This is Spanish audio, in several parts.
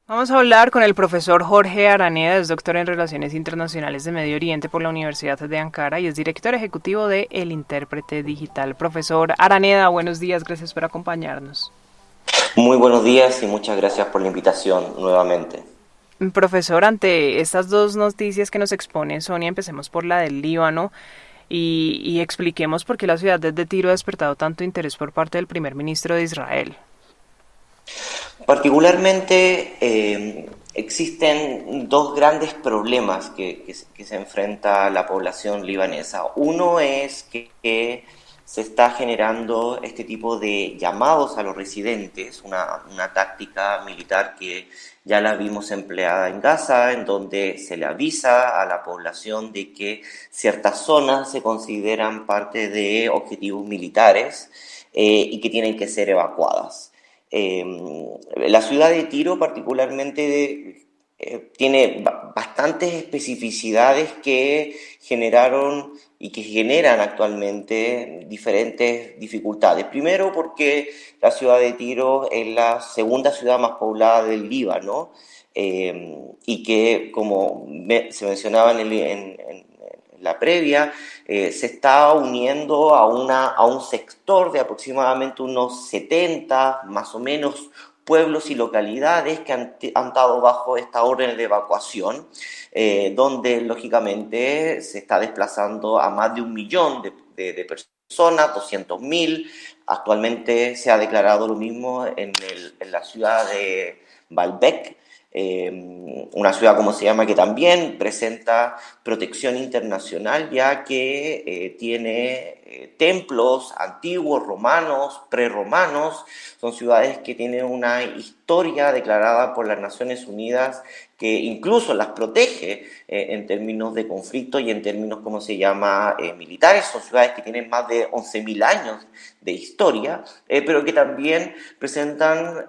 Vamos a hablar con el profesor Jorge Araneda, es doctor en Relaciones Internacionales de Medio Oriente por la Universidad de Ankara y es director ejecutivo de El Intérprete Digital. Profesor Araneda, buenos días, gracias por acompañarnos. Muy buenos días y muchas gracias por la invitación nuevamente. Profesor, ante estas dos noticias que nos expone Sonia, empecemos por la del Líbano y expliquemos por qué la ciudad de Tiro ha despertado tanto interés por parte del primer ministro de Israel. Particularmente existen dos grandes problemas que se enfrenta la población libanesa. Uno es que se está generando este tipo de llamados a los residentes, una táctica militar que ya la vimos empleada en Gaza, en donde se le avisa a la población de que ciertas zonas se consideran parte de objetivos militares y que tienen que ser evacuadas. Eh, la ciudad de Tiro particularmente tiene bastantes especificidades que generaron y que generan actualmente diferentes dificultades. Primero porque la ciudad de Tiro es la segunda ciudad más poblada del Líbano y que, como se mencionaba en la previa, se está uniendo a un sector de aproximadamente unos 70, más o menos, pueblos y localidades que han estado bajo esta orden de evacuación, donde lógicamente se está desplazando a más de 1 millón de personas, 200.000. Actualmente se ha declarado lo mismo en la ciudad de Baalbek, una ciudad, como se llama, que también presenta protección internacional, ya que tiene templos antiguos, romanos, prerromanos. Son ciudades que tienen una historia declarada por las Naciones Unidas que incluso las protege en términos de conflicto y en términos, como se llama, militares. Son ciudades que tienen más de 11.000 años de historia, pero que también presentan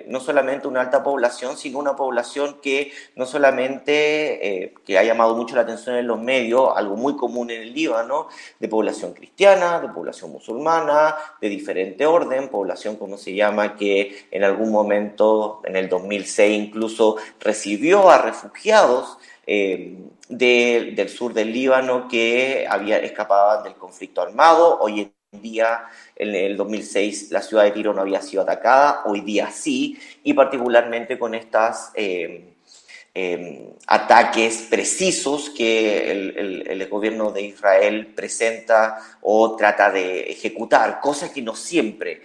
no solamente una alta población, sino una población que no solamente, que ha llamado mucho la atención en los medios, algo muy común en el Líbano, de población cristiana, de población musulmana, de diferente orden, población, como se llama, que en algún momento, en el 2006 incluso, recibió a refugiados del sur del Líbano que escapaban del conflicto armado. Hoy en día, en el 2006, la ciudad de Tiro no había sido atacada, hoy día sí, y particularmente con estas ataques precisos que el gobierno de Israel presenta o trata de ejecutar, cosas que no siempre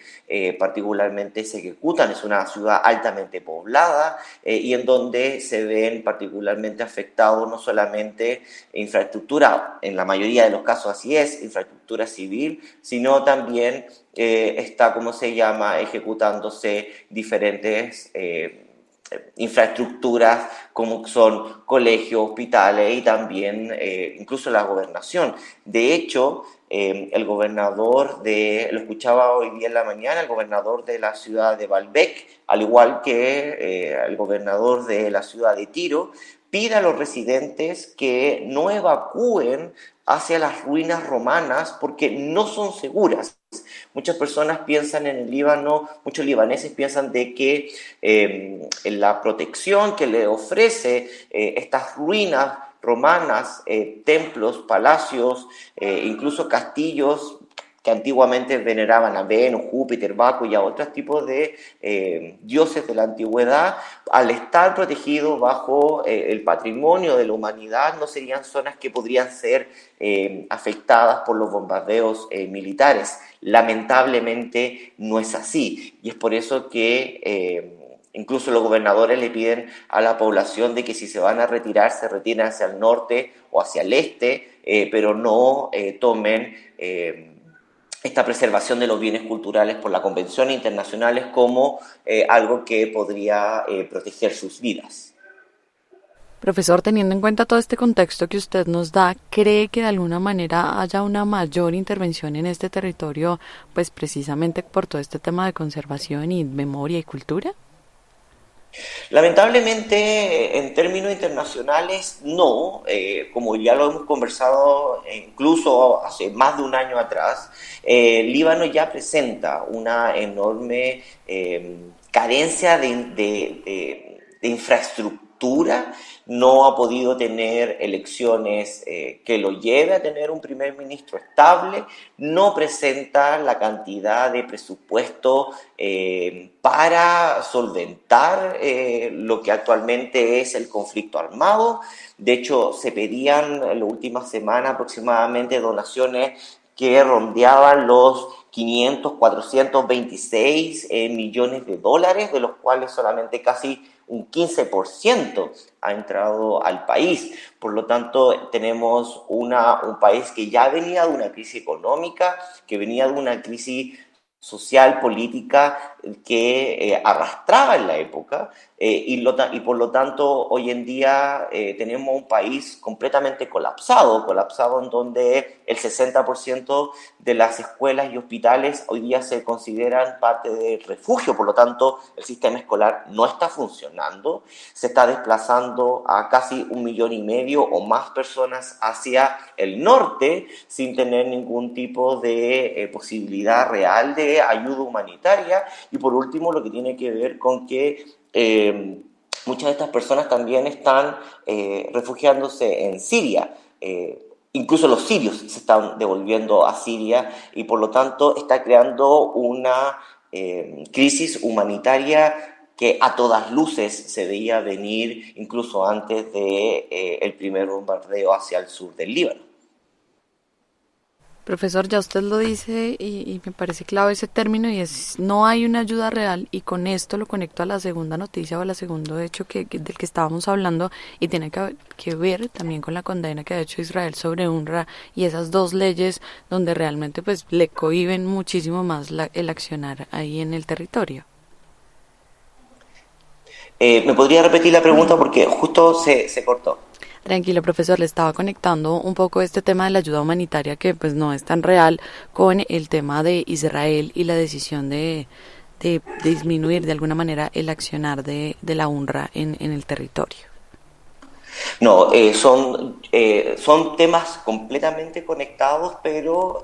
particularmente se ejecutan. Es una ciudad altamente poblada y en donde se ven particularmente afectados no solamente infraestructura, en la mayoría de los casos así es, infraestructura civil, sino también está, como se llama, ejecutándose diferentes infraestructuras como son colegios, hospitales y también incluso la gobernación. De hecho, el gobernador lo escuchaba hoy día en la mañana, el gobernador de la ciudad de Baalbek, al igual que el gobernador de la ciudad de Tiro, pide a los residentes que no evacúen hacia las ruinas romanas porque no son seguras. Muchas personas piensan en el Líbano, muchos libaneses piensan de que la protección que le ofrece estas ruinas romanas, templos, palacios, incluso castillos que antiguamente veneraban a Venus, Júpiter, Baco y a otros tipos de dioses de la antigüedad, al estar protegidos bajo el patrimonio de la humanidad, no serían zonas que podrían ser afectadas por los bombardeos militares. Lamentablemente no es así, y es por eso que incluso los gobernadores le piden a la población de que si se van a retirar, se retiren hacia el norte o hacia el este, pero no tomen esta preservación de los bienes culturales por las convenciones internacionales como algo que podría proteger sus vidas. Profesor, teniendo en cuenta todo este contexto que usted nos da, ¿cree que de alguna manera haya una mayor intervención en este territorio, pues precisamente por todo este tema de conservación y memoria y cultura? Lamentablemente, en términos internacionales, no. Como ya lo hemos conversado incluso hace más de un año atrás, Líbano ya presenta una enorme carencia infraestructura, no ha podido tener elecciones que lo lleve a tener un primer ministro estable, no presenta la cantidad de presupuesto para solventar lo que actualmente es el conflicto armado. De hecho, se pedían en la última semana aproximadamente donaciones que rondeaban los 500, 426 millones de dólares, de los cuales solamente casi un 15% ha entrado al país. Por lo tanto, tenemos un país que ya venía de una crisis económica, que venía de una crisis social, política, que arrastraba en la época, y por lo tanto hoy en día tenemos un país completamente colapsado en donde el 60% de las escuelas y hospitales hoy día se consideran parte de refugio. Por lo tanto, el sistema escolar no está funcionando, se está desplazando a casi 1,5 millones o más personas hacia el norte sin tener ningún tipo de posibilidad real de ayuda humanitaria. Y por último, lo que tiene que ver con que muchas de estas personas también están refugiándose en Siria. Incluso los sirios se están devolviendo a Siria y por lo tanto está creando una crisis humanitaria que a todas luces se veía venir incluso antes de el primer bombardeo hacia el sur del Líbano. Profesor, ya usted lo dice y me parece clave ese término y es no hay una ayuda real, y con esto lo conecto a la segunda noticia o al segundo hecho del que estábamos hablando, y tiene que ver también con la condena que ha hecho Israel sobre UNRWA y esas dos leyes donde realmente pues le cohíben muchísimo más el accionar ahí en el territorio. ¿Me podría repetir la pregunta porque justo se cortó? Tranquilo, profesor, le estaba conectando un poco este tema de la ayuda humanitaria que pues no es tan real con el tema de Israel y la decisión de disminuir de alguna manera el accionar de la UNRWA en el territorio. No, son temas completamente conectados, pero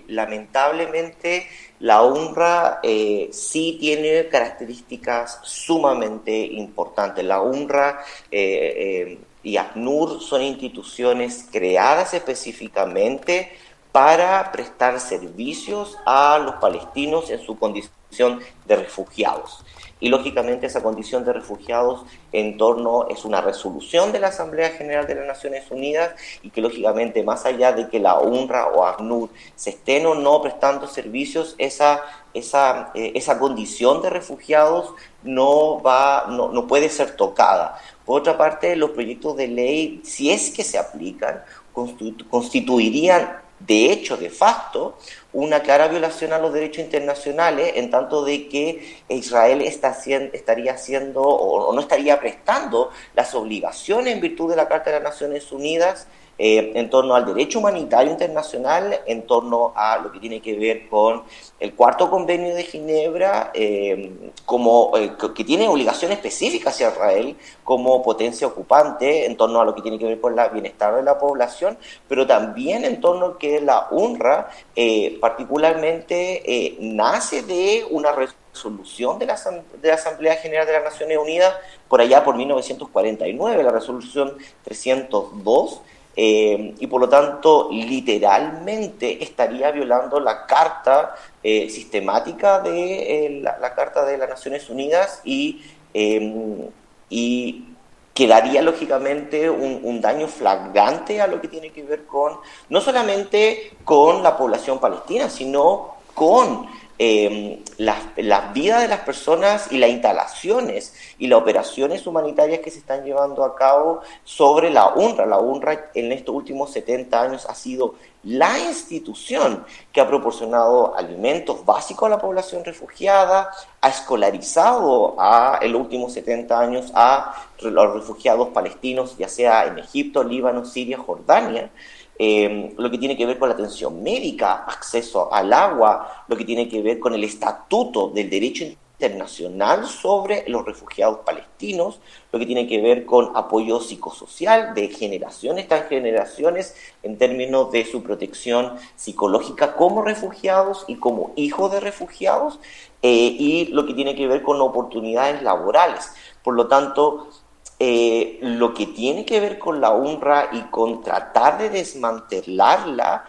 lamentablemente la UNRWA sí tiene características sumamente importantes. La UNRWA y ACNUR son instituciones creadas específicamente para prestar servicios a los palestinos en su condición de refugiados. Y lógicamente esa condición de refugiados es una resolución de la Asamblea General de las Naciones Unidas, y que lógicamente más allá de que la UNRWA o ACNUR se estén o no prestando servicios, esa condición de refugiados no puede ser tocada. Por otra parte, los proyectos de ley, si es que se aplican, constituirían de hecho, de facto, una clara violación a los derechos internacionales, en tanto de que Israel estaría haciendo o no estaría prestando las obligaciones en virtud de la Carta de las Naciones Unidas en torno al derecho humanitario internacional, en torno a lo que tiene que ver con el Cuarto Convenio de Ginebra, que tiene obligaciones específicas hacia Israel como potencia ocupante, en torno a lo que tiene que ver con el bienestar de la población, pero también en torno a que la UNRWA particularmente nace de una resolución de la Asamblea General de las Naciones Unidas por allá por 1949, la resolución 302, y por lo tanto literalmente estaría violando la carta sistemática de la Carta de las Naciones Unidas, y quedaría lógicamente un daño flagrante a lo que tiene que ver con no solamente con la población palestina, sino con las vidas de las personas y las instalaciones y las operaciones humanitarias que se están llevando a cabo sobre la UNRWA. La UNRWA en estos últimos 70 años ha sido la institución que ha proporcionado alimentos básicos a la población refugiada, ha escolarizado en los últimos 70 años a los refugiados palestinos, ya sea en Egipto, Líbano, Siria, Jordania. Lo que tiene que ver con la atención médica, acceso al agua, lo que tiene que ver con el estatuto del derecho internacional sobre los refugiados palestinos, lo que tiene que ver con apoyo psicosocial de generaciones tras generaciones en términos de su protección psicológica como refugiados y como hijos de refugiados, y lo que tiene que ver con oportunidades laborales. Por lo tanto, lo que tiene que ver con la UNRWA y con tratar de desmantelarla,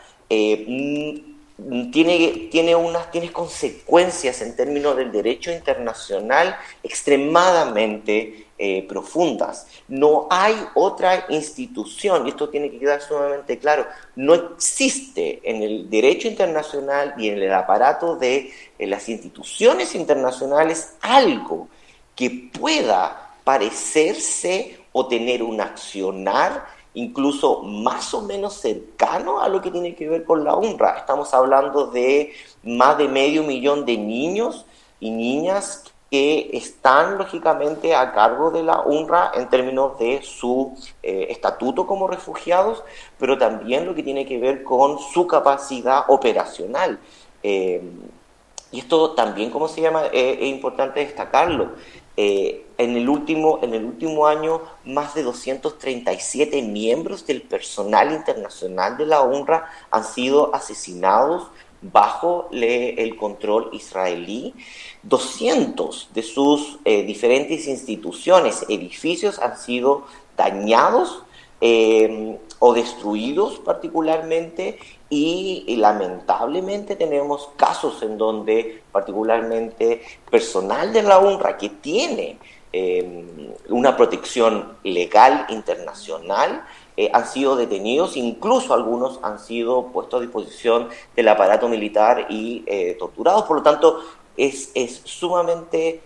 tiene consecuencias en términos del derecho internacional extremadamente profundas. No hay otra institución, y esto tiene que quedar sumamente claro, no existe en el derecho internacional y en el aparato de las instituciones internacionales algo que pueda parecerse o tener un accionar incluso más o menos cercano a lo que tiene que ver con la UNRWA. Estamos hablando de más de 500.000 de niños y niñas que están lógicamente a cargo de la UNRWA en términos de su estatuto como refugiados, pero también lo que tiene que ver con su capacidad operacional. Y esto también, ¿cómo se llama? Es importante destacarlo. En el último año, más de 237 miembros del personal internacional de la UNRWA han sido asesinados bajo el control israelí. 200 de sus diferentes instituciones, edificios han sido dañados o destruidos particularmente, y lamentablemente tenemos casos en donde particularmente personal de la UNRWA que tiene una protección legal internacional han sido detenidos, incluso algunos han sido puestos a disposición del aparato militar y torturados. Por lo tanto, es sumamente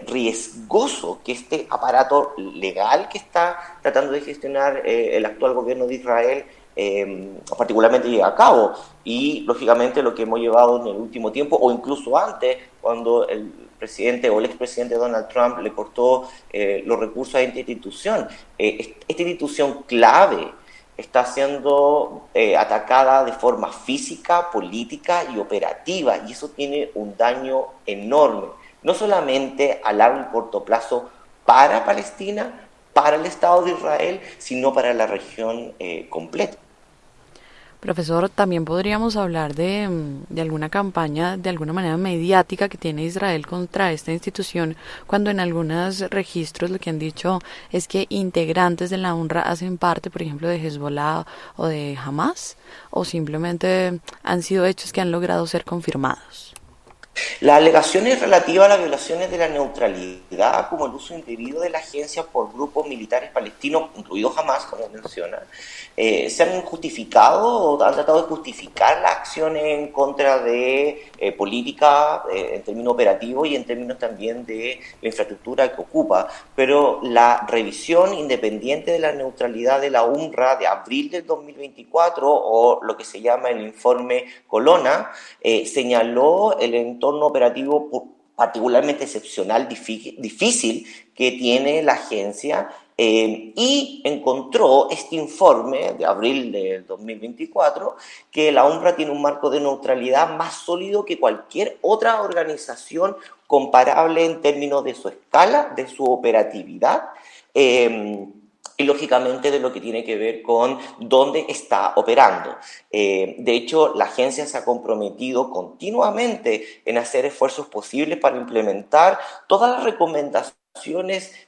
riesgoso que este aparato legal que está tratando de gestionar el actual gobierno de Israel particularmente llegue a cabo. Y lógicamente lo que hemos llevado en el último tiempo, o incluso antes, cuando el presidente o el expresidente Donald Trump le cortó los recursos a esta institución. Esta institución clave está siendo atacada de forma física, política y operativa, y eso tiene un daño enorme, no solamente a largo y corto plazo para Palestina, para el Estado de Israel, sino para la región completa. Profesor, también podríamos hablar de alguna campaña, de alguna manera mediática que tiene Israel contra esta institución, cuando en algunos registros lo que han dicho es que integrantes de la UNRWA hacen parte, por ejemplo, de Hezbollah o de Hamas, o simplemente han sido hechos que han logrado ser confirmados. Las alegaciones relativas a las violaciones de la neutralidad, como el uso indebido de la agencia por grupos militares palestinos, incluido Hamas, como menciona, se han justificado o han tratado de justificar las acciones en contra de política en términos operativos y en términos también de la infraestructura que ocupa. Pero la revisión independiente de la neutralidad de la UNRWA de abril del 2024, o lo que se llama el informe Colonna, señaló el entorno operativo particularmente excepcional, difícil que tiene la agencia, y encontró este informe de abril del 2024 que la UNRWA tiene un marco de neutralidad más sólido que cualquier otra organización comparable en términos de su escala, de su operatividad, y lógicamente de lo que tiene que ver con dónde está operando. De hecho, la agencia se ha comprometido continuamente en hacer esfuerzos posibles para implementar todas las recomendaciones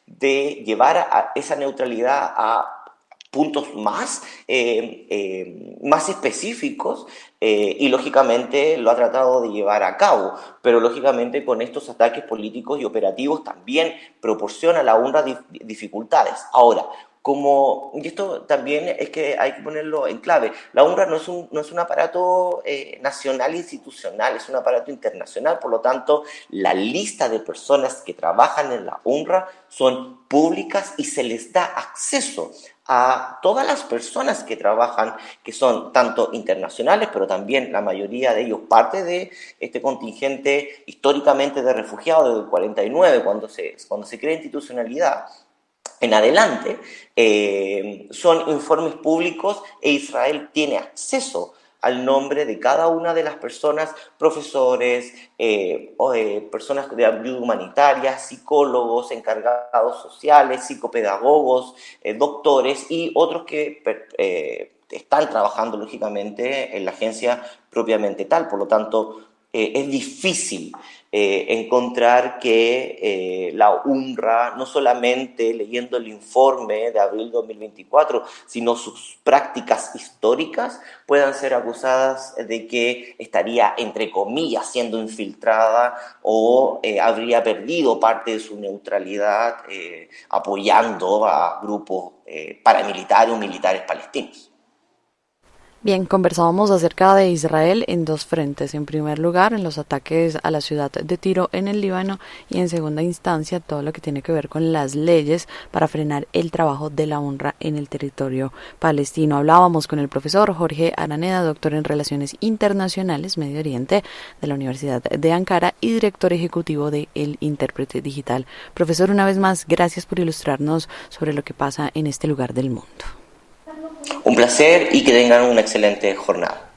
de llevar a esa neutralidad a puntos más específicos, y lógicamente lo ha tratado de llevar a cabo, pero lógicamente con estos ataques políticos y operativos también proporciona a la UNRWA dificultades. Ahora, y esto también es que hay que ponerlo en clave, la UNRWA no es un aparato nacional institucional, es un aparato internacional. Por lo tanto, la lista de personas que trabajan en la UNRWA son públicas y se les da acceso a todas las personas que trabajan, que son tanto internacionales, pero también la mayoría de ellos parte de este contingente históricamente de refugiados desde el 49, cuando se crea institucionalidad en adelante. Son informes públicos e Israel tiene acceso al nombre de cada una de las personas, profesores, personas de ayuda humanitaria, psicólogos, encargados sociales, psicopedagogos, doctores y otros que están trabajando lógicamente en la agencia propiamente tal. Por lo tanto, es difícil encontrar que la UNRWA, no solamente leyendo el informe de abril de 2024, sino sus prácticas históricas, puedan ser acusadas de que estaría, entre comillas, siendo infiltrada o habría perdido parte de su neutralidad apoyando a grupos paramilitares o militares palestinos. Bien, conversábamos acerca de Israel en dos frentes. En primer lugar, en los ataques a la ciudad de Tiro en el Líbano y en segunda instancia, todo lo que tiene que ver con las leyes para frenar el trabajo de la UNRWA en el territorio palestino. Hablábamos con el profesor Jorge Araneda, doctor en Relaciones Internacionales Medio Oriente de la Universidad de Ankara y director ejecutivo de El Intérprete Digital. Profesor, una vez más, gracias por ilustrarnos sobre lo que pasa en este lugar del mundo. Un placer y que tengan una excelente jornada.